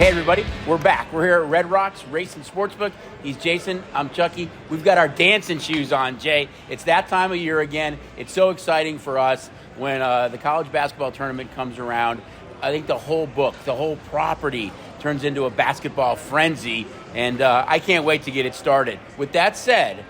Hey everybody, we're back. We're here at Red Rocks Racing Sportsbook. He's Jason, I'm Chucky. We've got our dancing shoes on, Jay. It's that time of year again. It's so exciting for us when the college basketball tournament comes around. I think the whole book, the whole property turns into a basketball frenzy, and I can't wait to get it started. With that said,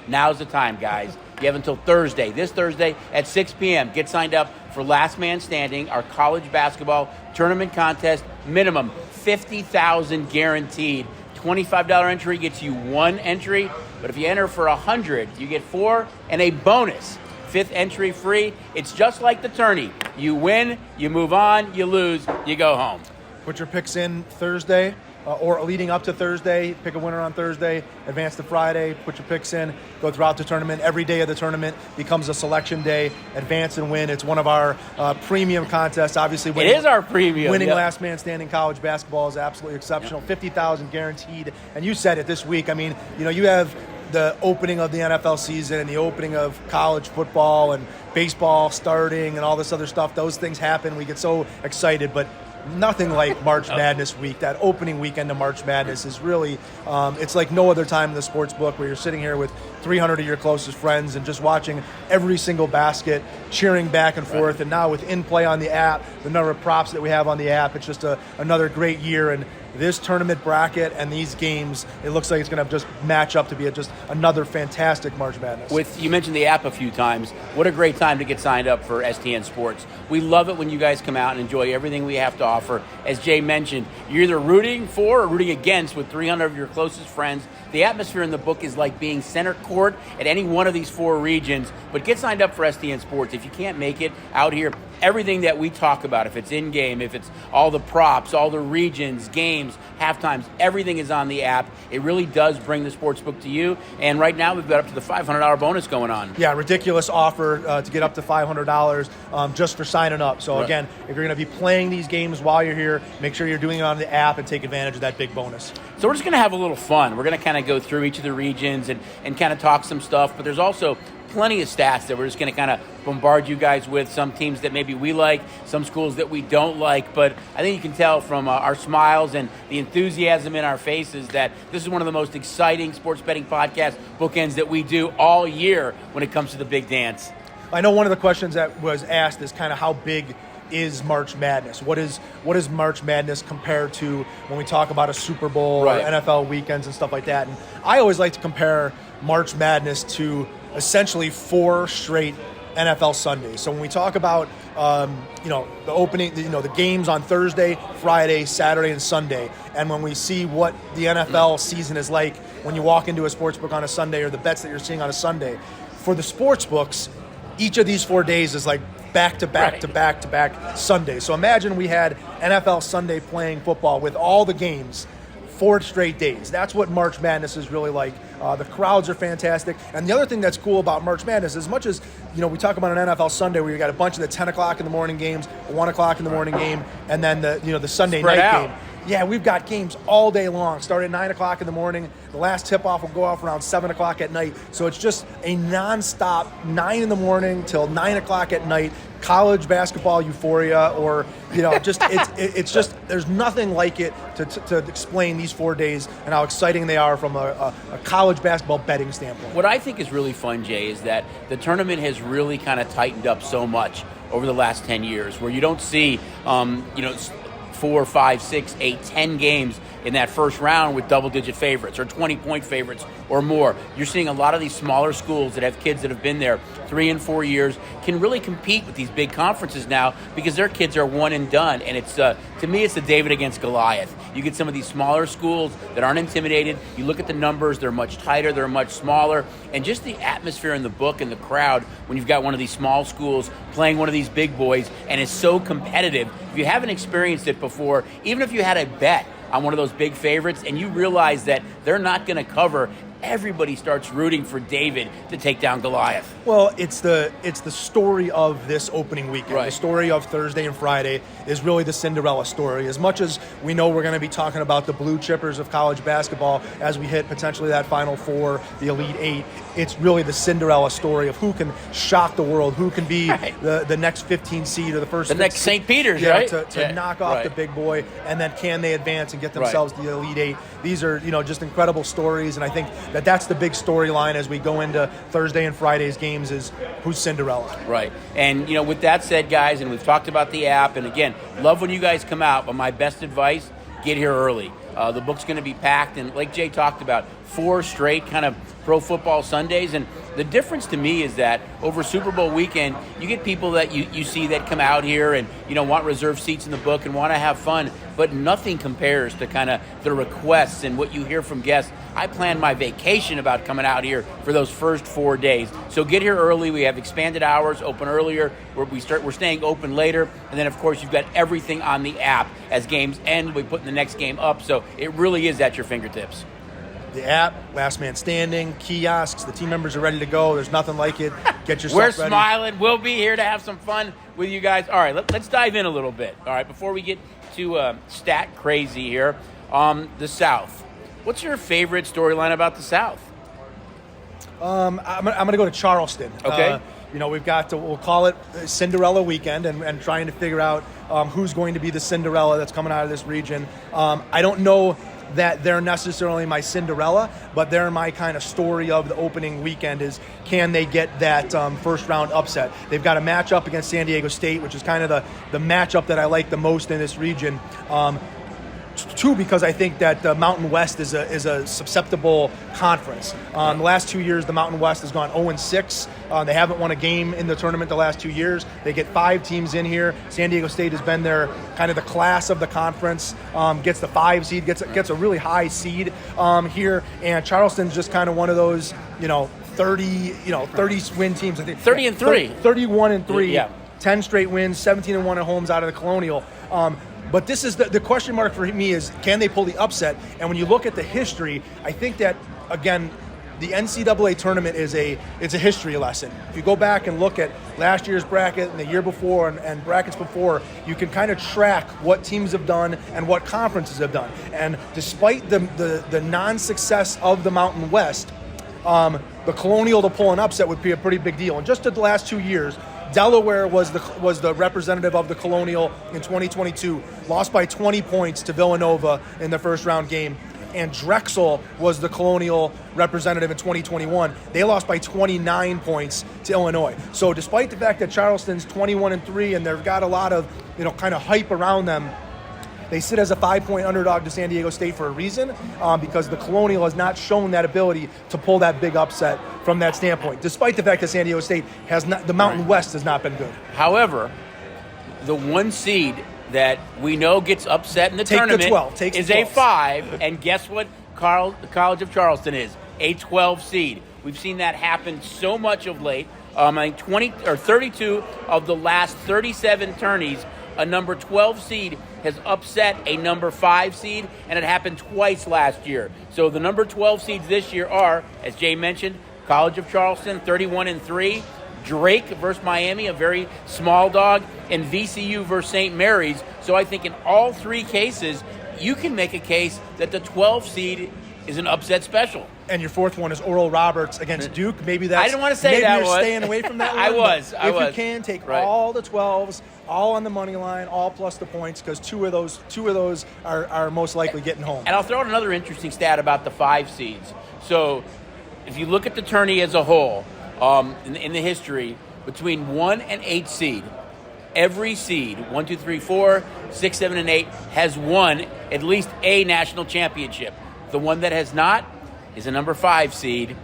now's the time, guys. You have until Thursday, this Thursday at 6 p.m. Get signed up for Last Man Standing, our college basketball tournament contest. Minimum $50,000 guaranteed. $25 entry gets you one entry, but if you enter for $100, you get four and a bonus. Fifth entry free. It's just like the tourney. You win, you move on, you lose, you go home. Put your picks in Thursday or leading up to Thursday. Pick a winner on Thursday, advance to Friday, put your picks in, go throughout the tournament. Every day of the tournament becomes a selection day. Advance and win. It's one of our premium contests. Obviously, it is our premium. Winning Last Man Standing college basketball is absolutely exceptional. Yep. $50,000 guaranteed. And you said it this week. I mean, you have the opening of the NFL season and the opening of college football and baseball starting and all this other stuff. Those things happen. We get so excited, but nothing like March Madness week. That opening weekend of March Madness is really, it's like no other time in the sports book where you're sitting here with 300 of your closest friends and just watching every single basket, cheering back and forth. Right. And now with in-play on the app, the number of props that we have on the app, it's just another great year. And this tournament bracket and these games, it looks like it's going to just match up to be just another fantastic March Madness. You mentioned the app a few times. What a great time to get signed up for STN Sports. We love it when you guys come out and enjoy everything we have to offer. As Jay mentioned, you're either rooting for or rooting against with 300 of your closest friends. The atmosphere in the book is like being center court at any one of these four regions. But get signed up for STN Sports. If you can't make it out here, everything that we talk about, if it's in-game, if it's all the props, all the regions, games, halftimes, everything is on the app. It really does bring the sportsbook to you. And right now, we've got up to the $500 bonus going on. Yeah, ridiculous offer to get up to $500 just for signing up. So right. Again, if you're going to be playing these games while you're here, make sure you're doing it on the app and take advantage of that big bonus. So we're just going to have a little fun. We're going to kind of go through each of the regions and kind of talk some stuff. But there's also plenty of stats that we're just going to kind of bombard you guys with. Some teams that maybe we like, some schools that we don't like. But I think you can tell from our smiles and the enthusiasm in our faces that this is one of the most exciting sports betting podcast bookends that we do all year when it comes to the big dance. I know one of the questions that was asked is kind of how big is March Madness? What is March Madness compared to when we talk about a Super Bowl right. or NFL weekends and stuff like that? And I always like to compare March Madness to essentially 4 straight NFL Sundays. So when we talk about the opening, the games on Thursday, Friday, Saturday, and Sunday, and when we see what the NFL season is like when you walk into a sports book on a Sunday or the bets that you're seeing on a Sunday, for the sports books, each of these 4 days is like back-to-back to back-to-back Sundays. So imagine we had NFL Sunday playing football with all the games 4 straight days. That's what March Madness is really like. The crowds are fantastic. And the other thing that's cool about March Madness, as much as we talk about an NFL Sunday where you got a bunch of the 10 o'clock in the morning games, a 1 o'clock in the morning game, and then the Sunday Spread night out. game. Yeah, we've got games all day long. Start at 9 o'clock in the morning. The last tip-off will go off around 7 o'clock at night. So it's just a nonstop 9 in the morning till 9 o'clock at night college basketball euphoria, or it's just there's nothing like it to explain these 4 days and how exciting they are from a college basketball betting standpoint. What I think is really fun, Jay, is that the tournament has really kind of tightened up so much over the last 10 years, where you don't see 4, 5, 6, 8, 10 games in that first round with double-digit favorites or 20-point favorites or more. You're seeing a lot of these smaller schools that have kids that have been there 3 and 4 years can really compete with these big conferences now because their kids are one and done. And it's to me, it's the David against Goliath. You get some of these smaller schools that aren't intimidated. You look at the numbers; they're much tighter, they're much smaller, and just the atmosphere in the book and the crowd when you've got one of these small schools playing one of these big boys, and it's so competitive. If you haven't experienced it before, even if you had a bet on one of those big favorites and you realize that they're not going to cover everybody starts rooting for David to take down Goliath. Well, it's the story of this opening weekend. Right. The story of Thursday and Friday is really the Cinderella story. As much as we know we're going to be talking about the blue chippers of college basketball as we hit potentially that Final Four, the Elite Eight, it's really the Cinderella story of who can shock the world, who can be the next 15 seed or the next St. Peter's, right? To knock off the big boy, and then can they advance and get themselves to the Elite Eight? These are just incredible stories, and I think that's the big storyline as we go into Thursday and Friday's games is who's Cinderella. Right. And, with that said, guys, and we've talked about the app, and again, love when you guys come out, but my best advice, get here early. The book's going to be packed, and like Jay talked about, 4 straight kind of pro football Sundays, and the difference to me is that over Super Bowl weekend, you get people that you see that come out here and, want reserved seats in the book and want to have fun, but nothing compares to kind of the requests and what you hear from guests. I plan my vacation about coming out here for those first 4 days. So get here early. We have expanded hours, open earlier. We're staying open later. And then, of course, you've got everything on the app. As games end, we put the next game up. So it really is at your fingertips. The app, last man standing, kiosks, the team members are ready to go. There's nothing like it. Get yourself We're ready. smiling. We'll be here to have some fun with you guys. All right, let's dive in a little bit. All right, before we get to stat crazy here, the South. What's your favorite storyline about the South? I'm going to go to Charleston. Okay. We'll call it Cinderella weekend and trying to figure out who's going to be the Cinderella that's coming out of this region. I don't know that they're necessarily my Cinderella, but they're my kind of story of the opening weekend is can they get that first round upset. They've got a matchup against San Diego State, which is kind of the matchup that I like the most in this region. Two, because I think that the Mountain West is a susceptible conference. The last 2 years, the Mountain West has gone 0-6. They haven't won a game in the tournament the last 2 years. They get 5 teams in here. San Diego State has been their kind of the class of the conference. Gets the 5 seed, gets a really high seed here. And Charleston's just kind of one of those 30 win teams. I think 30-3, 31-3. Yeah. 10 straight wins, 17-1 at homes out of the Colonial. But this is the question mark for me is, can they pull the upset? And when you look at the history, I think that, again, the NCAA tournament it's a history lesson. If you go back and look at last year's bracket and the year before and brackets before, you can kind of track what teams have done and what conferences have done. And despite the non-success of the Mountain West, the Colonial to pull an upset would be a pretty big deal. And just the last 2 years, Delaware was the representative of the Colonial in 2022, lost by 20 points to Villanova in the first round game. And Drexel was the Colonial representative in 2021. They lost by 29 points to Illinois. So despite the fact that Charleston's 21-3 and they've got a lot of kind of hype around them, they sit as a 5-point underdog to San Diego State for a reason, because the Colonial has not shown that ability to pull that big upset from that standpoint, despite the fact that San Diego State has not, the Mountain West has not been good. However, the 1 seed that we know gets upset in the tournament is a 5, and guess what the College of Charleston is? A 12 seed. We've seen that happen so much of late. I think 32 of the last 37 tourneys, a number 12 seed has upset a number 5 seed, and it happened twice last year. So the number 12 seeds this year are, as Jay mentioned, College of Charleston, 31-3, Drake versus Miami, a very small dog, and VCU versus St. Mary's. So I think in all 3 cases, you can make a case that the 12 seed is an upset special. And your 4th one is Oral Roberts against Duke. Maybe that's. I didn't want to say that maybe one. You're staying away from that one. I was. If you can, take all the 12s, all on the money line, all plus the points, because two of those are most likely getting home. And I'll throw out another interesting stat about the 5 seeds. So if you look at the tourney as a whole, in the history, between 1 and 8 seed, every seed, 1, 2, 3, 4, 6, 7, and 8, has won at least a national championship. The one that has not is a number 5 seed,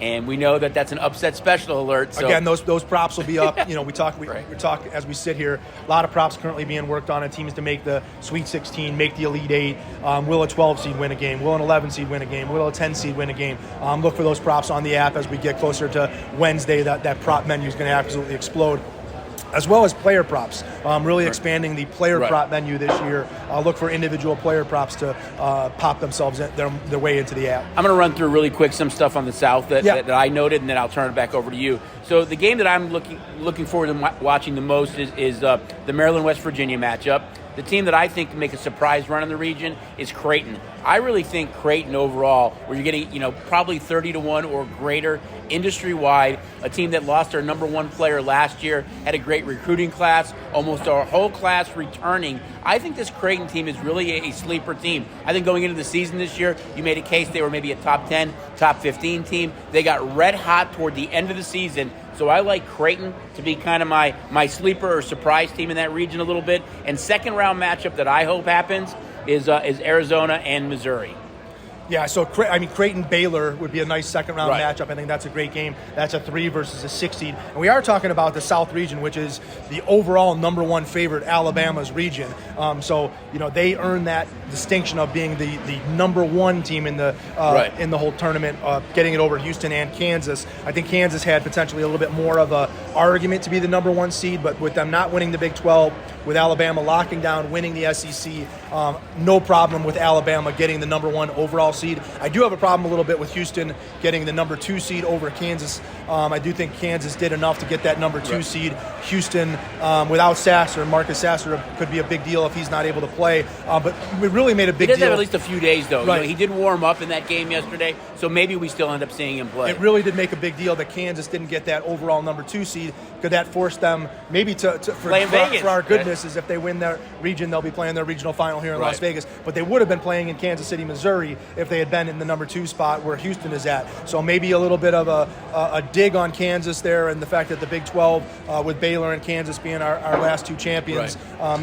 and we know that that's an upset special alert. So. Again, those props will be up. We talk as we sit here. A lot of props currently being worked on teams to make the Sweet 16, make the Elite 8. Will a 12 seed win a game? Will an 11 seed win a game? Will a 10 seed win a game? Look for those props on the app as we get closer to Wednesday. That prop menu is going to absolutely explode. as well as player props. Really expanding the player Right. prop menu this year. Look for individual player props to pop themselves their way into the app. I'm going to run through really quick some stuff on the South that I noted, and then I'll turn it back over to you. So the game that I'm looking forward to watching the most is the Maryland-West Virginia matchup. The team that I think can make a surprise run in the region is Creighton. I really think Creighton overall, where you're getting probably 30-1 or greater industry-wide, a team that lost their number one player last year, had a great recruiting class, almost our whole class returning. I think this Creighton team is really a sleeper team. I think going into the season this year, you made a case they were maybe a top 10, top 15 team. They got red hot toward the end of the season. So I like Creighton to be kind of my sleeper or surprise team in that region a little bit. And second round matchup that I hope happens is Arizona and Missouri. Yeah, so Creighton-Baylor would be a nice second-round matchup. I think that's a great game. That's a 3 versus a 6 seed. And we are talking about the South region, which is the overall number one favorite, Alabama's region. So, they earn that distinction of being the number one team in the whole tournament, getting it over Houston and Kansas. I think Kansas had potentially a little bit more of a argument to be the number one seed, but with them not winning the Big 12, with Alabama locking down, winning the SEC, no problem with Alabama getting the number one overall seed. I do have a problem a little bit with Houston getting the number 2 seed over Kansas. I do think Kansas did enough to get that number 2 seed. Houston, without Sasser, Marcus Sasser could be a big deal if he's not able to play. But we really made a big deal. He did have at least a few days, though. Right. He did warm up in that game yesterday, so maybe we still end up seeing him play. It really did make a big deal that Kansas didn't get that overall number 2 seed. Could that force them maybe for our goodness is if they win their region, they'll be playing their regional final here in Las Vegas. But they would have been playing in Kansas City, Missouri if they had been in the number 2 spot where Houston is at. So maybe a little bit of a dig on Kansas there, and the fact that the Big 12 with Baylor and Kansas being our last 2 champions,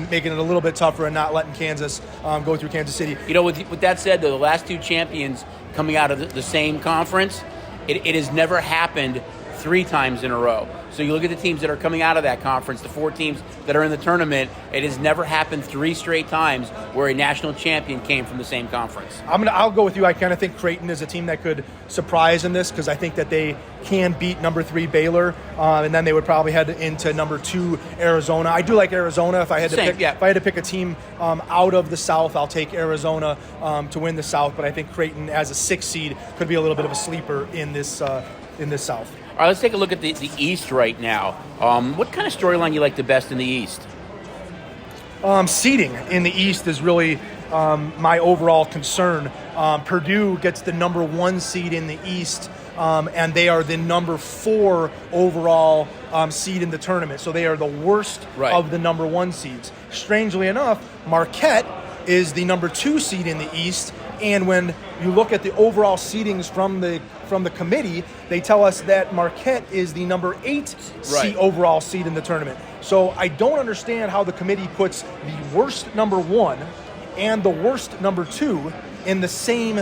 making it a little bit tougher and not letting Kansas go through Kansas City. With that said, though, the last 2 champions coming out of the same conference, it has never happened 3 times in a row. So you look at the teams that are coming out of that conference, the 4 teams that are in the tournament, it has never happened 3 straight times where a national champion came from the same conference. I'll go with you. I kind of think Creighton is a team that could surprise in this because I think that they can beat number 3 Baylor, and then they would probably head into number 2 Arizona. I do like Arizona. If I had to pick a team out of the South, I'll take Arizona to win the South. But I think Creighton as a 6 seed could be a little bit of a sleeper in this South. All right, let's take a look at the East right now. What kind of storyline you like the best in the East? Seeding in the East is really my overall concern. Purdue gets the number 1 seed in the East, and they are the number 4 overall seed in the tournament. So they are the worst of the number 1 seeds. Strangely enough, Marquette is the number 2 seed in the East, and when you look at the overall seedings from the committee, they tell us that Marquette is the number 8 overall seed in the tournament. So I don't understand how the committee puts the worst number 1 and the worst number 2 in the same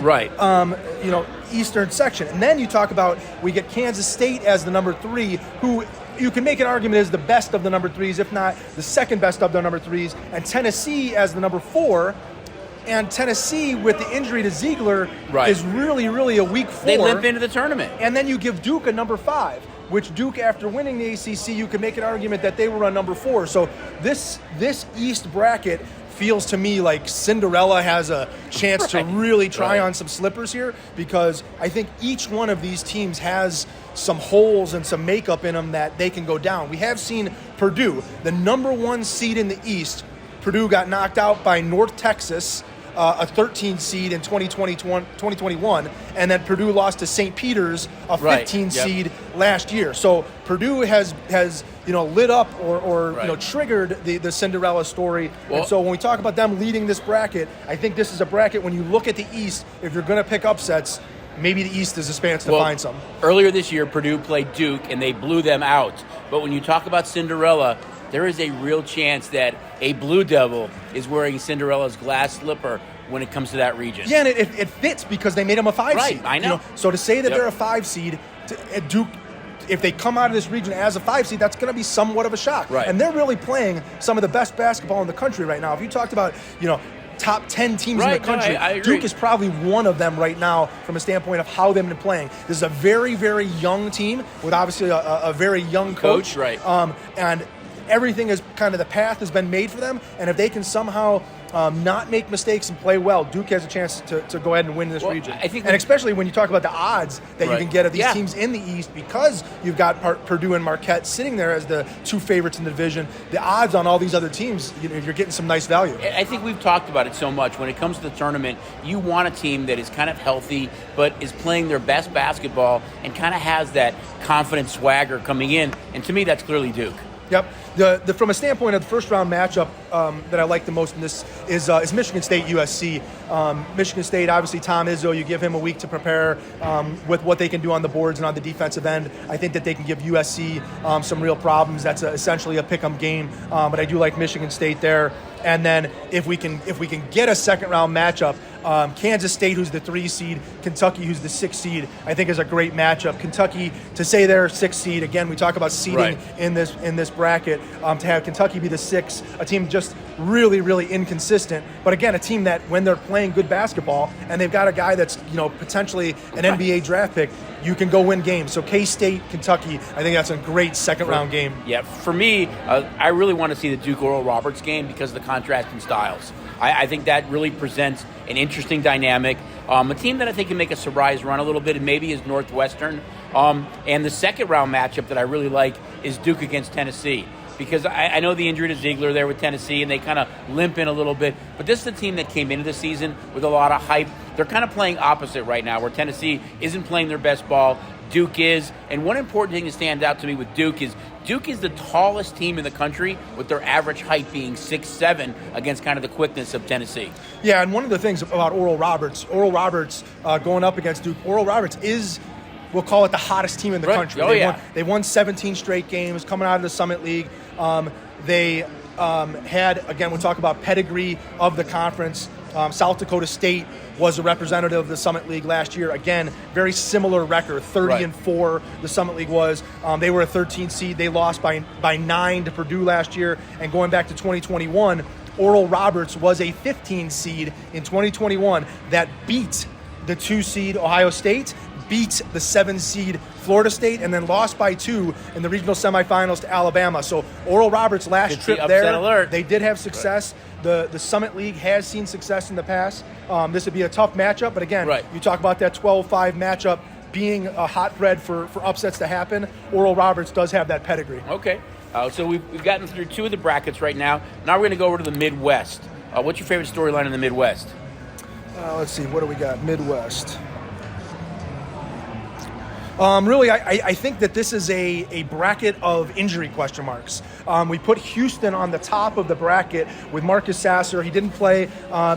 Eastern section. And then you talk about we get Kansas State as the number 3, who you can make an argument is the best of the number 3s, if not the second best of the number 3s, and Tennessee as the number 4. And Tennessee, with the injury to Ziegler, is really, really a weak 4. They limp into the tournament. And then you give Duke a number 5, which Duke, after winning the ACC, you could make an argument that they were a number 4. So this East bracket feels to me like Cinderella has a chance to really try on some slippers here, because I think each one of these teams has some holes and some makeup in them that they can go down. We have seen Purdue, the number 1 seed in the East. Purdue got knocked out by North Texas, a 13 seed in 2021, and then Purdue lost to St. Peter's, a 15 seed last year. So Purdue has lit up or triggered the Cinderella story. Well, and so when we talk about them leading this bracket, I think this is a bracket when you look at the East, if you're going to pick upsets, maybe the East is a chance to find some. Earlier this year, Purdue played Duke, and they blew them out. But when you talk about Cinderella, there is a real chance that a Blue Devil is wearing Cinderella's glass slipper when it comes to that region. Yeah, and it fits because they made them a 5 seed. I know. So to say that they're a 5 seed, Duke, if they come out of this region as a 5 seed, that's going to be somewhat of a shock. Right. And they're really playing some of the best basketball in the country right now. If you talked about, top 10 teams in the country, I agree. Duke is probably one of them right now from a standpoint of how they've been playing. This is a very, very young team with obviously a very young coach. Right. And everything is kind of, the path has been made for them, and if they can somehow not make mistakes and play well, Duke has a chance to go ahead and win this region. I think, and especially when you talk about the odds that you can get of these teams in the East, because you've got Purdue and Marquette sitting there as the two favorites in the division. The odds on all these other teams, you're getting some nice value. I think we've talked about it so much. When it comes to the tournament, you want a team that is kind of healthy, but is playing their best basketball and kind of has that confident swagger coming in. And to me, that's clearly Duke. Yep. From a standpoint of the first round matchup that I like the most in this is Michigan State USC. Michigan State, obviously Tom Izzo, you give him a week to prepare with what they can do on the boards and on the defensive end. I think that they can give USC some real problems. That's essentially a pick 'em game, but I do like Michigan State there. And then if we can get a second round matchup, Kansas State, who's the 3 seed, Kentucky, who's the 6 seed, I think is a great matchup. Kentucky, to say they're 6 seed, again, we talk about seeding in this bracket, to have Kentucky be the 6, a team just really, really inconsistent, but again, a team that when they're playing good basketball and they've got a guy that's potentially an NBA draft pick, you can go win games. So K-State, Kentucky, I think that's a great second round game. Yeah, for me, I really want to see the Duke Oral Roberts game because of the contrast in styles. I think that really presents an interesting dynamic. A team that I think can make a surprise run a little bit, and maybe is Northwestern. And the second round matchup that I really like is Duke against Tennessee, because I know the injury to Ziegler there with Tennessee, and they kind of limp in a little bit. But this is a team that came into the season with a lot of hype. They're kind of playing opposite right now, where Tennessee isn't playing their best ball. Duke is. And one important thing that stands out to me with Duke is the tallest team in the country, with their average height being 6'7", against kind of the quickness of Tennessee. Yeah, and one of the things about Oral Roberts going up against Duke, Oral Roberts is, we'll call it, the hottest team in the country. They won 17 straight games coming out of the Summit League. They had, again, we'll talk about pedigree of the conference. South Dakota State was a representative of the Summit League last year. Again, very similar record, 30-4. The Summit League was. They were a 13 seed. They lost by 9 to Purdue last year. And going back to 2021, Oral Roberts was a 15 seed in 2021 that beat the 2 seed Ohio State, beat the 7 seed Florida State, and then lost by 2 in the regional semifinals to Alabama. So Oral Roberts' last trip there, alert. They did have success. The Summit League has seen success in the past. This would be a tough matchup, but again, you talk about that 12-5 matchup being a hotbed for upsets to happen. Oral Roberts does have that pedigree. Okay. So we've gotten through 2 of the brackets right now. Now we're going to go over to the Midwest. What's your favorite storyline in the Midwest? Let's see. What do we got? Midwest. Really, I think that this is a bracket of injury question marks. We put Houston on the top of the bracket with Marcus Sasser. He didn't play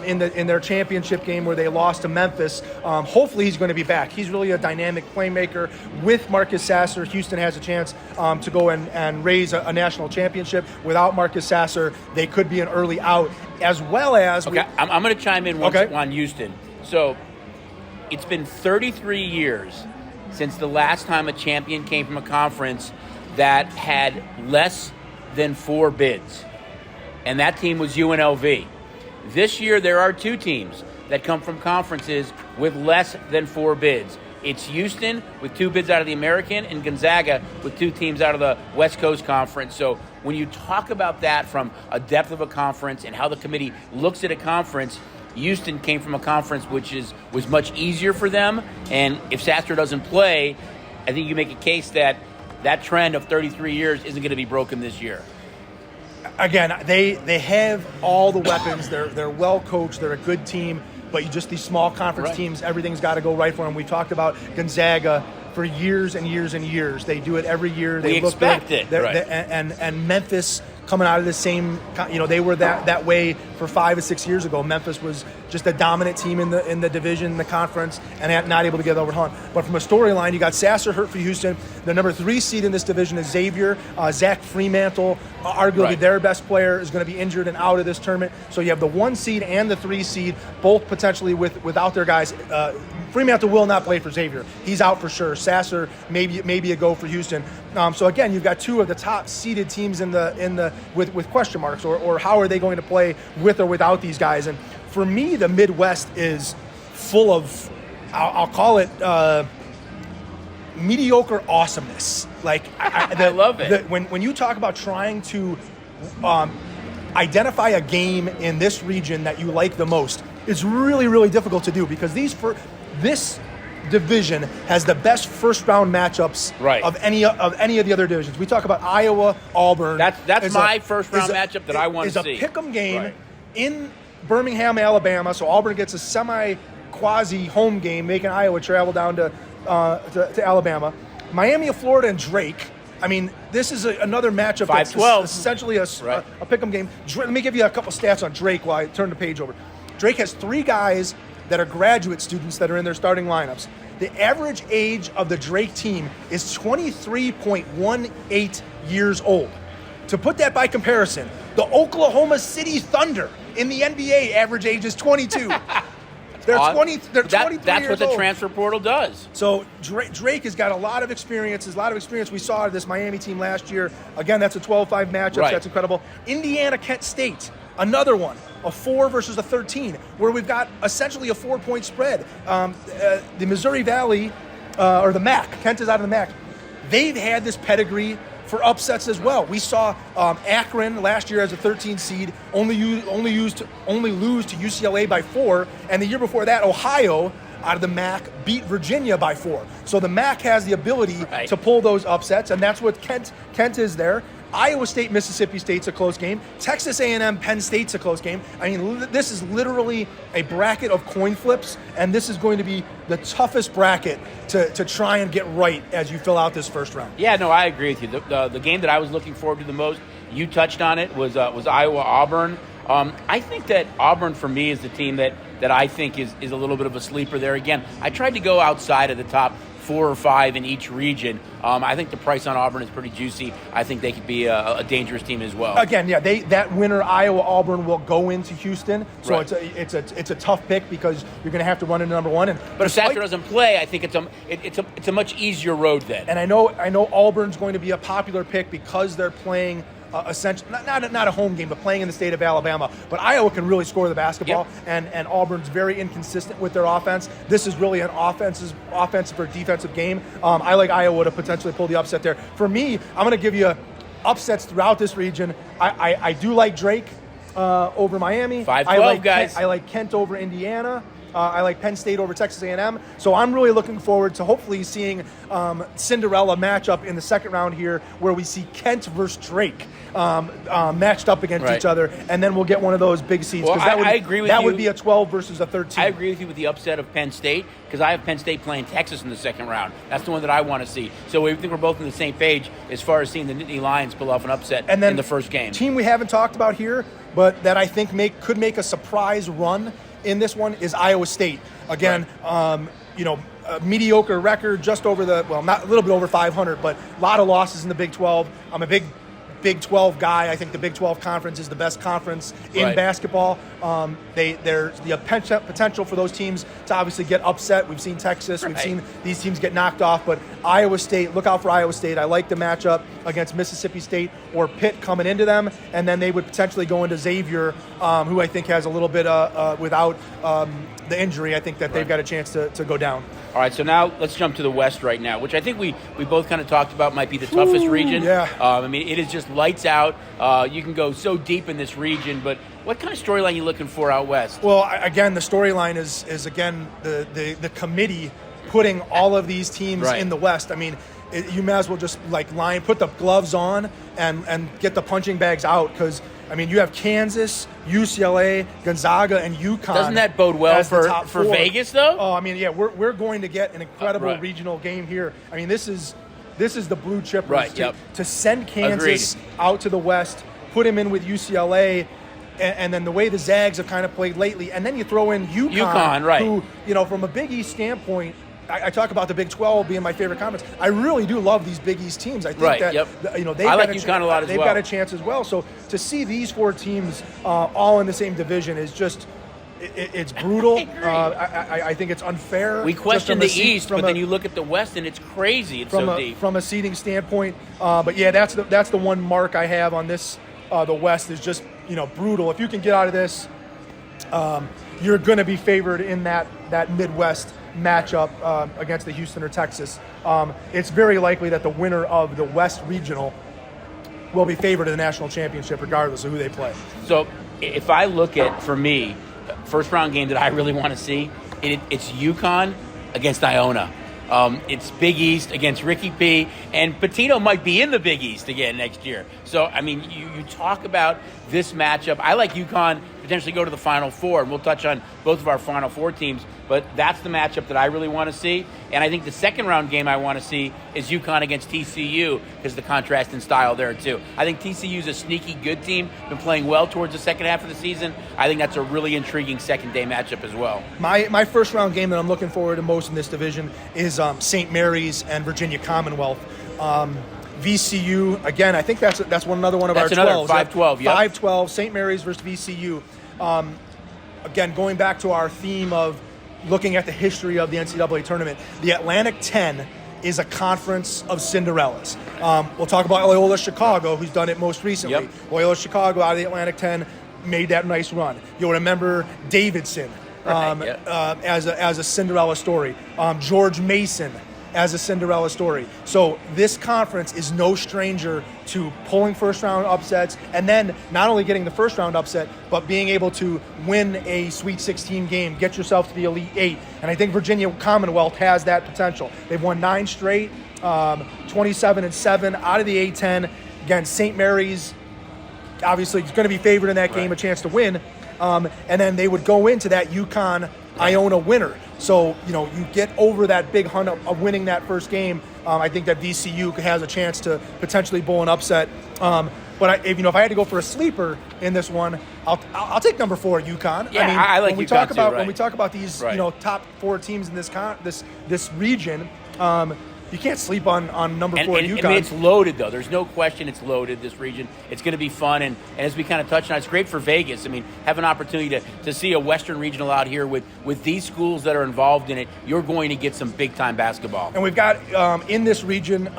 in their championship game where they lost to Memphis. Hopefully he's going to be back. He's really a dynamic playmaker. With Marcus Sasser, Houston has a chance to go and raise a national championship. Without Marcus Sasser, they could be an early out, as well as... Okay, I'm going to chime in on Houston. So it's been 33 years since the last time a champion came from a conference that had less than 4 bids. And that team was UNLV. This year, there are 2 teams that come from conferences with less than 4 bids. It's Houston with 2 bids out of the American, and Gonzaga with 2 teams out of the West Coast Conference. So when you talk about that from a depth of a conference and how the committee looks at a conference, Houston came from a conference which was much easier for them, and if Sasser doesn't play, I think you make a case that trend of 33 years isn't going to be broken this year. Again, they have all the weapons. They're well coached. They're a good team, but these small conference teams, everything's got to go right for them. We talked about Gonzaga for years and years and years. They do it every year. They expect it. And Memphis, coming out of the same, they were that way for 5 or 6 years ago. Memphis was just a dominant team in the division, in the conference, and not able to get over the hump. But from a storyline, you got Sasser hurt for Houston. The number 3 seed in this division is Xavier. Zach Fremantle, arguably their best player, is going to be injured and out of this tournament. So you have the 1 seed and the 3 seed, both potentially without their guys. Fremantle will not play for Xavier. He's out for sure. Sasser, maybe a go for Houston. So again, you've got 2 of the top seeded teams with question marks, or how are they going to play with or without these guys? And for me, the Midwest is full of, I'll call it mediocre awesomeness. Like I love it. When you talk about trying to identify a game in this region that you like the most, it's really, really difficult to do because this division has the best first round matchups of any of the other divisions. We talk about Iowa, Auburn. That's my first round matchup that I want to see. It's a pick'em game in Birmingham, Alabama. So Auburn gets a quasi home game, making Iowa travel down to Alabama. Miami of Florida and Drake. I mean, this is another matchup that's essentially a pick'em game. Let me give you a couple stats on Drake while I turn the page over. Drake has 3 guys that are graduate students that are in their starting lineups. The average age of the Drake team is 23.18 years old. To put that by comparison, the Oklahoma City Thunder in the NBA average age is 22. They're 23 That's years what the old. transfer portal does. So Drake has got a lot of experience. We saw out of this Miami team last year. Again, that's a 12-5 matchup. Right. That's incredible. Indiana, Kent State, another one. A 4 versus a 13, where we've got essentially a 4-point spread. The Missouri Valley, or the MAC, Kent is out of the MAC. They've had this pedigree for upsets as well. We saw Akron last year as a 13 seed only lose to UCLA by 4, and the year before that, Ohio out of the MAC beat Virginia by 4. So the MAC has the ability to pull those upsets, and that's what Kent is there. Iowa State, Mississippi State's a close game. Texas A&M, Penn State's a close game. I mean, this is literally a bracket of coin flips, and this is going to be the toughest bracket to try and get right as you fill out this first round. Yeah, no, I agree with you. The game that I was looking forward to the most, you touched on it, was Iowa-Auburn. I think that Auburn, for me, is the team that I think is a little bit of a sleeper there. Again, I tried to go outside of the top 4 or 5 in each region. I think the price on Auburn is pretty juicy. I think they could be a dangerous team as well. Again, yeah, that winner Iowa-Auburn will go into Houston, so it's a tough pick because you're going to have to run into number 1. But if Sasser doesn't play, I think it's a much easier road then. And I know Auburn's going to be a popular pick because they're playing. Essentially, not a home game, but playing in the state of Alabama. But Iowa can really score the basketball, and Auburn's very inconsistent with their offense. This is really an offensive or defensive game. I like Iowa to potentially pull the upset there. For me, I'm going to give you upsets throughout this region. I do like Drake over Miami. 5-12, guys. I like Kent over Indiana. I like Penn State over Texas A&M. So I'm really looking forward to hopefully seeing Cinderella matchup in the second round here where we see Kent versus Drake matched up against each other, and then we'll get one of those big seeds. Well, I agree with you. That would be a 12 versus a 13. I agree with you with the upset of Penn State because I have Penn State playing Texas in the second round. That's the one that I want to see. So we think we're both on the same page as far as seeing the Nittany Lions pull off an upset in the first game. Team we haven't talked about here, but that I think could make a surprise run in this one is Iowa State. Again, a mediocre record, just over not a little bit over 500, but a lot of losses in the Big 12. I'm a Big 12 guy. I think the Big 12 conference is the best conference in basketball. There's the potential for those teams to obviously get upset. We've seen Texas. We've seen these teams get knocked off. But Iowa State, look out for Iowa State. I like the matchup against Mississippi State or Pitt coming into them. And then they would potentially go into Xavier, who I think has a little bit without the injury. I think that they've got a chance to go down. All right, so now let's jump to the West right now, which I think we both kind of talked about might be the toughest region. Yeah. I mean, it is just lights out. You can go so deep in this region, but what kind of storyline are you looking for out West? Well, again, the storyline is again the committee putting all of these teams in the West. I mean, you may as well just put the gloves on and get the punching bags out because, I mean, you have Kansas, UCLA, Gonzaga, and UConn. Doesn't that bode well for Vegas, though? Oh, I mean, yeah, we're going to get an incredible regional game here. I mean, this is the blue chippers to send Kansas out to the West, put him in with UCLA, and then the way the Zags have kind of played lately, and then you throw in UConn, who, from a Big East standpoint, I talk about the Big 12 being my favorite conference. I really do love these Big East teams. I think I like UConn a lot as well. They've got a chance as well. So to see these 4 teams all in the same division is just it's brutal. I think it's unfair. We question the East, but then you look at the West and it's crazy. It's so deep from a seeding standpoint. But yeah, that's the one mark I have on this. The West is just brutal. If you can get out of this, you're going to be favored in that Midwest matchup against the Houston or Texas, it's very likely that the winner of the West Regional will be favored in the national championship regardless of who they play. So if I look at, for me, first round game that I really want to see, it's UConn against Iona. It's Big East against Ricky P. And Pitino might be in the Big East again next year. So, I mean, you talk about this matchup. I like UConn potentially go to the Final Four, and we'll touch on both of our Final Four teams. But that's the matchup that I really want to see. And I think the second round game I want to see is UConn against TCU because of the contrast in style there, too. I think TCU's a sneaky good team, been playing well towards the second half of the season. I think that's a really intriguing second-day matchup as well. My first round game that I'm looking forward to most in this division is St. Mary's and Virginia Commonwealth. VCU, again, I think that's another one of our 12s. 5-12, yep. 5-12, St. Mary's versus VCU. Again, going back to our theme of looking at the history of the NCAA tournament, the Atlantic 10 is a conference of Cinderellas. We'll talk about Loyola Chicago, who's done it most recently. Yep. Loyola Chicago out of the Atlantic 10 made that nice run. You'll remember Davidson as a Cinderella story. George Mason as a Cinderella story. So this conference is no stranger to pulling first-round upsets and then not only getting the first-round upset, but being able to win a Sweet 16 game, get yourself to the Elite Eight. And I think Virginia Commonwealth has that potential. They've won 9 straight, 27-7 out of the A-10. Again, St. Mary's obviously is going to be favored in that game, a chance to win. And then they would go into that UConn-Iona winner. So, you get over that big hunt of winning that first game. I think that VCU has a chance to potentially pull an upset. But if I had to go for a sleeper in this one, I'll take number 4, UConn. Yeah, I like UConn too, right. When we talk about these, top 4 teams in this region, you can't sleep on number 4 UConn. I mean, it's loaded, though. There's no question it's loaded, this region. It's going to be fun. And as we kind of touched on, it's great for Vegas. I mean, have an opportunity to see a Western regional out here with these schools that are involved in it. You're going to get some big-time basketball. And we've got, in this region, the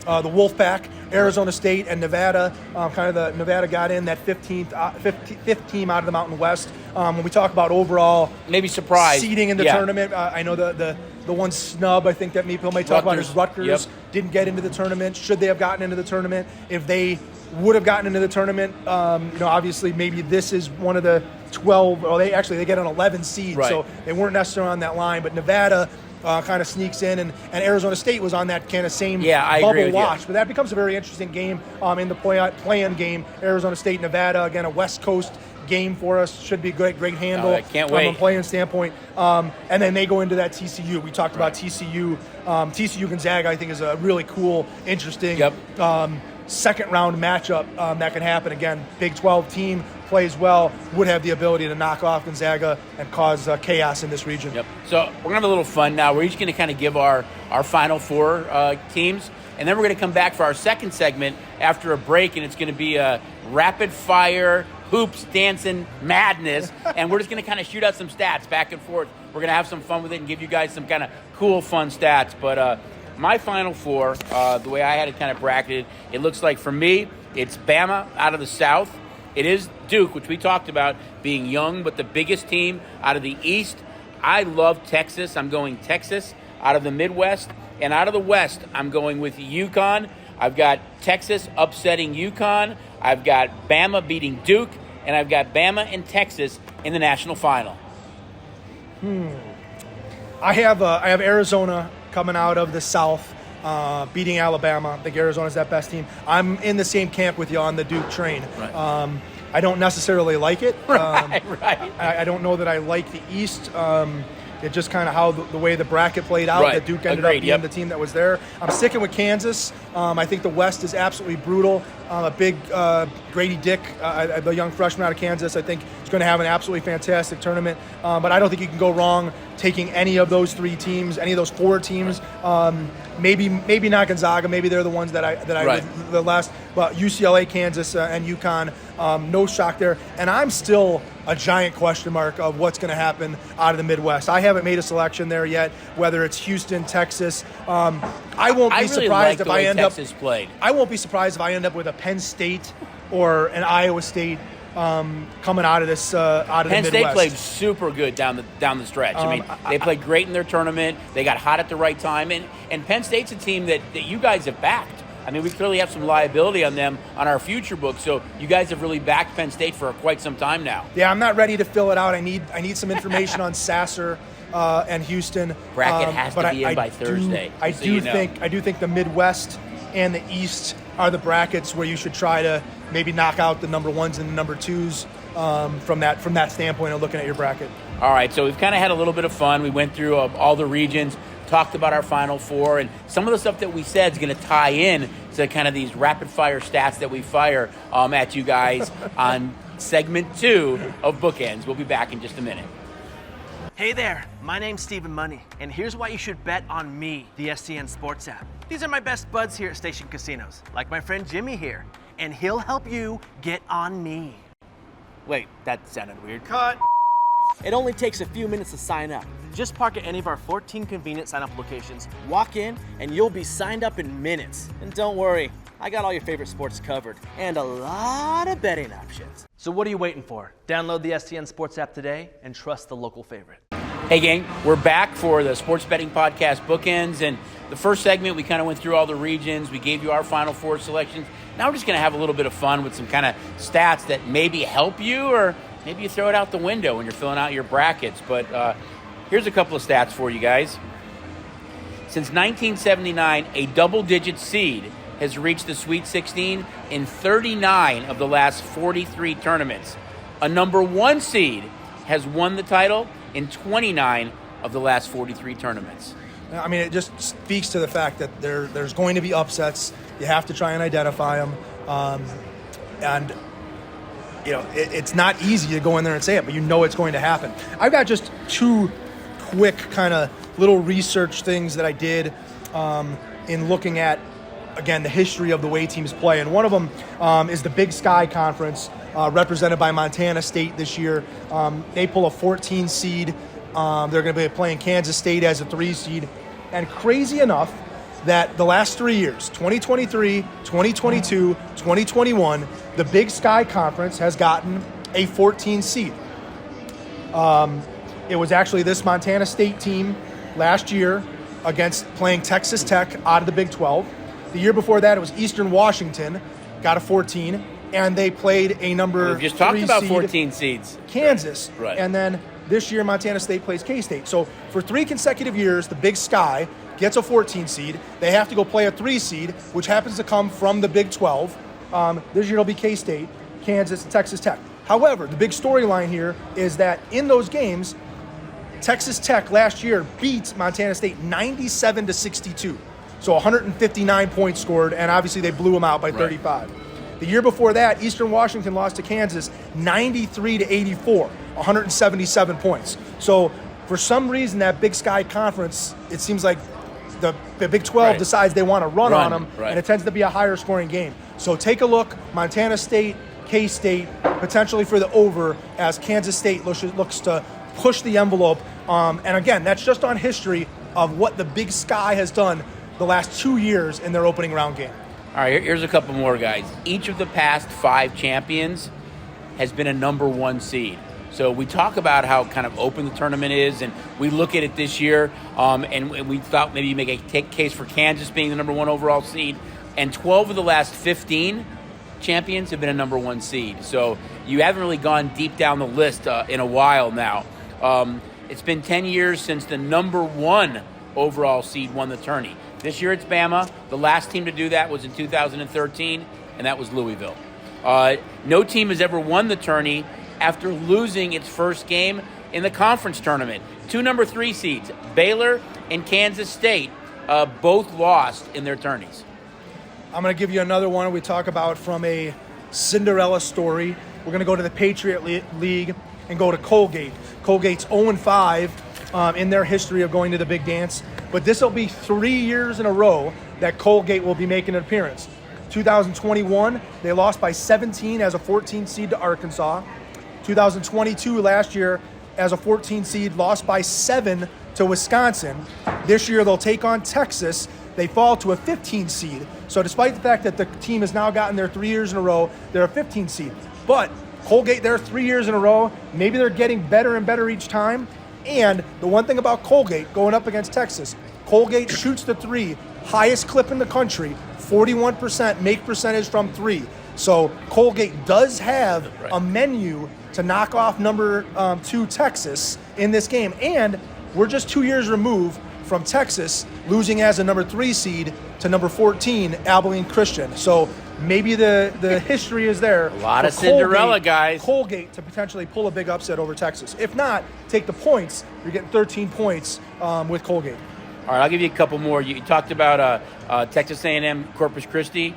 Wolfpack, Arizona State, and Nevada. Nevada got in that 5th team out of the Mountain West. When we talk about overall maybe surprise seeding in the tournament, I know the one snub I think that people may talk about is Rutgers. Didn't get into the tournament. Should they have gotten into the tournament? If they would have gotten into the tournament, obviously maybe this is one of the 12. Or they get an 11 seed, so they weren't necessarily on that line. But Nevada kind of sneaks in, and Arizona State was on that kind of same bubble watch. But that becomes a very interesting game in the play-in game. Arizona State, Nevada, again, a West Coast game for us. Should be a great handle. I can't wait. From a play-in standpoint. And then they go into that TCU. We talked about TCU. TCU Gonzaga, I think, is a really cool, interesting second-round matchup that can happen. Again, Big 12 team plays well, would have the ability to knock off Gonzaga and cause chaos in this region. Yep. So we're going to have a little fun now. We're each going to kind of give our Final Four teams, and then we're going to come back for our second segment after a break, and it's going to be a rapid-fire hoops, dancing, madness, and we're just going to kind of shoot out some stats back and forth. We're going to have some fun with it and give you guys some kind of cool, fun stats. But my Final Four, the way I had it kind of bracketed, it looks like for me, it's Bama out of the South. It is Duke, which we talked about being young, but the biggest team out of the East. I love Texas. I'm going Texas out of the Midwest. And out of the West, I'm going with UConn. I've got Texas upsetting UConn. I've got Bama beating Duke. And I've got Bama and Texas in the national final. I have Arizona coming out of the South, beating Alabama. I think Arizona's that best team. I'm in the same camp with you on the Duke train. Right. I don't necessarily like it. Right. I don't know that I like the East. It just kind of how the way the bracket played out, that Duke ended up being the team that was there. I'm sticking with Kansas. I think the West is absolutely brutal. A big Grady Dick, the young freshman out of Kansas, I think is going to have an absolutely fantastic tournament. But I don't think you can go wrong taking any of those 3 teams, any of those 4 teams. Maybe not Gonzaga. Maybe they're the ones that I the last. But UCLA, Kansas, and UConn. No shock there. And I'm still a giant question mark of what's going to happen out of the Midwest. I haven't made a selection there yet, whether it's Houston, Texas. I won't be surprised if I end up. Texas played. I won't be surprised if I end up with a Penn State or an Iowa State coming out of this out of Penn the State Midwest. played super good down the stretch. I mean, they played great in their tournament. They got hot at the right time, and Penn State's a team that you guys have backed. I mean, we clearly have some liability on them on our future book, so you guys have really backed Penn State for quite some time now. Yeah, I'm not ready to fill it out. I need some information on Sasser and Houston. Bracket has to be in by Thursday. I do think the Midwest and the East are the brackets where you should try to maybe knock out the number ones and the number twos from that standpoint of looking at your bracket. All right, so we've kind of had a little bit of fun. We went through all the regions, talked about our Final Four, and some of the stuff that we said is going to tie in to kind of these rapid-fire stats that we fire at you guys on segment 2 of Bookends. We'll be back in just a minute. Hey there, my name's Stephen Money, and here's why you should bet on me, the STN Sports app. These are my best buds here at Station Casinos, like my friend Jimmy here, and he'll help you get on me. Wait, that sounded weird. Cut. It only takes a few minutes to sign up. Just park at any of our 14 convenient sign-up locations, walk in, and you'll be signed up in minutes. And don't worry, I got all your favorite sports covered, and a lot of betting options. So what are you waiting for? Download the STN Sports app today and trust the local favorite. Hey gang, we're back for the Sports Betting Podcast Bookends, and the first segment we kind of went through all the regions. We gave you our Final Four selections. Now we're just going to have a little bit of fun with some kind of stats that maybe help you, or maybe you throw it out the window when you're filling out your brackets. But here's a couple of stats for you guys. Since 1979, a double-digit seed has reached the Sweet 16 in 39 of the last 43 tournaments. A number 1 seed has won the title in 29 of the last 43 tournaments. I mean, it just speaks to the fact that there's going to be upsets. You have to try and identify them. And, you know, it's not easy to go in there and say it, but you know it's going to happen. I've got just 2 quick kind of little research things that I did in looking at, again, the history of the way teams play. And one of them is the Big Sky Conference, represented by Montana State this year. They pull a 14 seed. They're going to be playing Kansas State as a 3 seed. And crazy enough that the last 3 years, 2023, 2022, 2021, the Big Sky Conference has gotten a 14 seed. It was actually this Montana State team last year against playing Texas Tech out of the Big 12. The year before that, it was Eastern Washington, got a 14, and they played a number 3 We've just talked about seed, 14 seeds. Kansas. Right. And then this year, Montana State plays K-State. So for 3 consecutive years, the Big Sky gets a 14 seed. They have to go play a 3 seed, which happens to come from the Big 12. This year it'll be K-State, Kansas, and Texas Tech. However, the big storyline here is that in those games, Texas Tech last year beat Montana State 97-62. So 159 points scored, and obviously they blew them out by 35. The year before that, Eastern Washington lost to Kansas 93-84, 177 points. So for some reason, that Big Sky Conference, it seems like the Big 12 decides they want to run on them, and it tends to be a higher scoring game. So take a look, Montana State, K-State, potentially for the over, as Kansas State looks to push the envelope. And again, that's just on history of what the Big Sky has done the last 2 years in their opening round game. All right, here's a couple more, guys. Each of the past 5 champions has been a number 1 seed. So we talk about how kind of open the tournament is, and we look at it this year, and we thought maybe make a case for Kansas being the number 1 overall seed. And 12 of the last 15 champions have been a number 1 seed. So you haven't really gone deep down the list in a while now. It's been 10 years since the number 1 overall seed won the tourney. This year it's Bama. The last team to do that was in 2013, and that was Louisville. No team has ever won the tourney after losing its first game in the conference tournament. 2 number 3 seeds, Baylor and Kansas State, both lost in their tourneys. I'm going to give you another one we talk about from a Cinderella story. We're going to go to the Patriot League and go to Colgate. Colgate's 0-5 in their history of going to the Big Dance. But this will be 3 years in a row that Colgate will be making an appearance. 2021, they lost by 17 as a 14 seed to Arkansas. 2022, last year, as a 14 seed, lost by 7 to Wisconsin. This year, they'll take on Texas. They fall to a 15 seed. So despite the fact that the team has now gotten there 3 years in a row, they're a 15 seed. But Colgate there 3 years in a row. Maybe they're getting better and better each time. And the one thing about Colgate going up against Texas, Colgate shoots the three, highest clip in the country, 41% make percentage from three. So Colgate does have a menu to knock off number 2 Texas in this game. And we're just 2 years removed from Texas losing as a number 3 seed to number 14, Abilene Christian. So maybe the history is there. A lot of Cinderella guys. Colgate to potentially pull a big upset over Texas. If not, take the points. You're getting 13 points with Colgate. All right, I'll give you a couple more. You talked about Texas A&M Corpus Christi.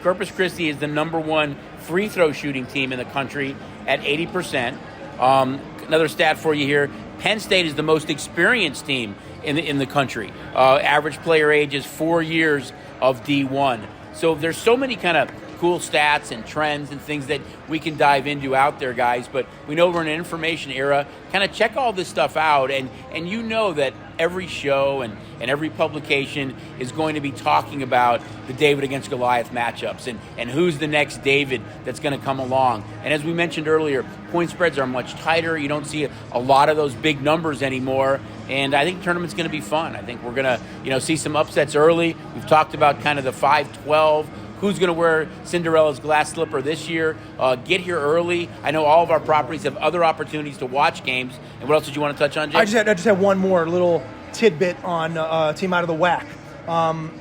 Corpus Christi is the number 1 free throw shooting team in the country at 80%. Another stat for you here. Penn State is the most experienced team in the country. Average player age is 4 years of D1. So there's so many kind of cool stats and trends and things that we can dive into out there, guys. But we know we're in an information era. Kind of check all this stuff out, and you know that every show and every publication is going to be talking about the David against Goliath matchups and who's the next David that's going to come along. And as we mentioned earlier, point spreads are much tighter. You don't see a lot of those big numbers anymore. And I think the tournament's going to be fun. I think we're going to see some upsets early. We've talked about kind of the 5-12. Who's going to wear Cinderella's glass slipper this year? Get here early. I know all of our properties have other opportunities to watch games. And what else did you want to touch on, Jay? I just had one more little tidbit on a team out of the WAC.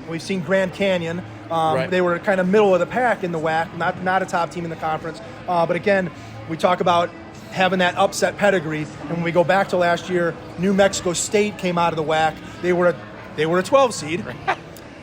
We've seen Grand Canyon. Right. They were kind of middle of the pack in the WAC, not a top team in the conference. But again, we talk about having that upset pedigree. And when we go back to last year, New Mexico State came out of the WAC. They were a 12 seed.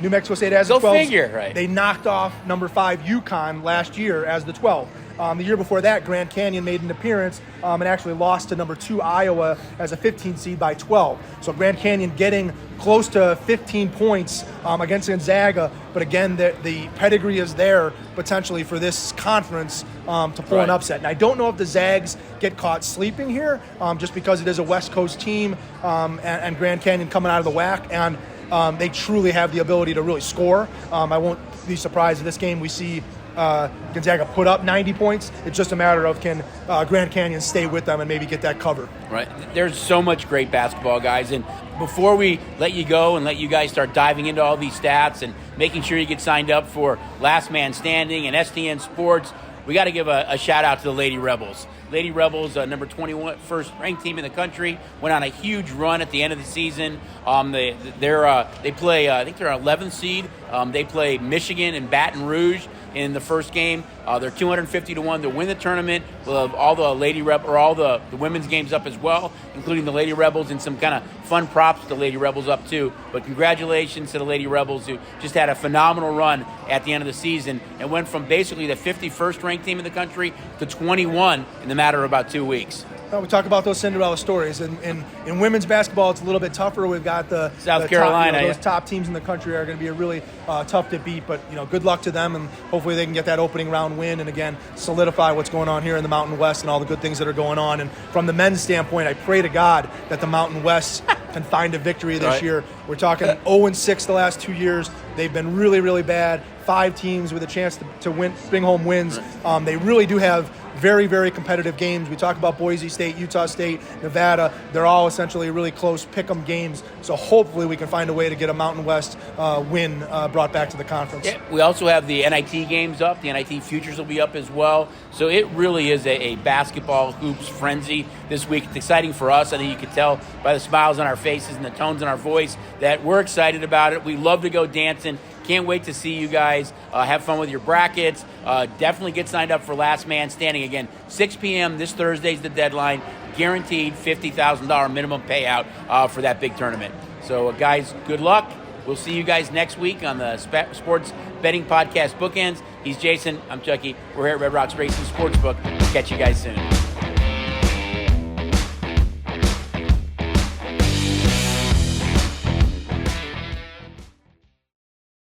New Mexico State as a 12. Go figure, right. They knocked off number 5 UConn last year as the 12. The year before that, Grand Canyon made an appearance and actually lost to number 2 Iowa as a 15 seed by 12. So Grand Canyon getting close to 15 points against Gonzaga. But again, the pedigree is there potentially for this conference to pull an upset. And I don't know if the Zags get caught sleeping here just because it is a West Coast team and Grand Canyon coming out of the WAC. And they truly have the ability to really score. I won't be surprised in this game we see Gonzaga put up 90 points. It's just a matter of can Grand Canyon stay with them and maybe get that cover. Right. There's so much great basketball, guys. And before we let you go and let you guys start diving into all these stats and making sure you get signed up for Last Man Standing and STN Sports, we got to give a shout out to the Lady Rebels. Lady Rebels, number 21, first ranked team in the country, went on a huge run at the end of the season. They play, I think they're an 11th seed. They play Michigan and Baton Rouge in the first game. They're 250-1 to win the tournament. We'll have all the all the women's games up as well, including the Lady Rebels and some kind of fun props to the Lady Rebels up too. But congratulations to the Lady Rebels who just had a phenomenal run at the end of the season and went from basically the 51st ranked team in the country to 21 in the matter of about 2 weeks. We talk about those Cinderella stories. In women's basketball, it's a little bit tougher. We've got the South Carolina. Those top teams in the country are going to be really tough to beat. But good luck to them, and hopefully they can get that opening round win and again solidify what's going on here in the Mountain West and all the good things that are going on. And from the men's standpoint, I pray to God that the Mountain West can find a victory this year. We're talking 0-6 the last 2 years. They've been really, really bad. 5 teams with a chance to win, bring home wins. They really do have very, very competitive games. We talk about Boise State, Utah State, Nevada. They're all essentially really close pick-em games. So hopefully we can find a way to get a Mountain West win brought back to the conference. Yeah, we also have the NIT games up. The NIT futures will be up as well. So it really is a basketball hoops frenzy this week. It's exciting for us. I think you can tell by the smiles on our faces and the tones in our voice that we're excited about it. We love to go dancing. Can't wait to see you guys have fun with your brackets. Definitely get signed up for Last Man Standing. Again, 6 p.m. this Thursday is the deadline. Guaranteed $50,000 minimum payout for that big tournament. So, guys, good luck. We'll see you guys next week on the Sports Betting Podcast Bookends. He's Jason. I'm Chucky. We're here at Red Rocks Racing Sportsbook. Catch you guys soon.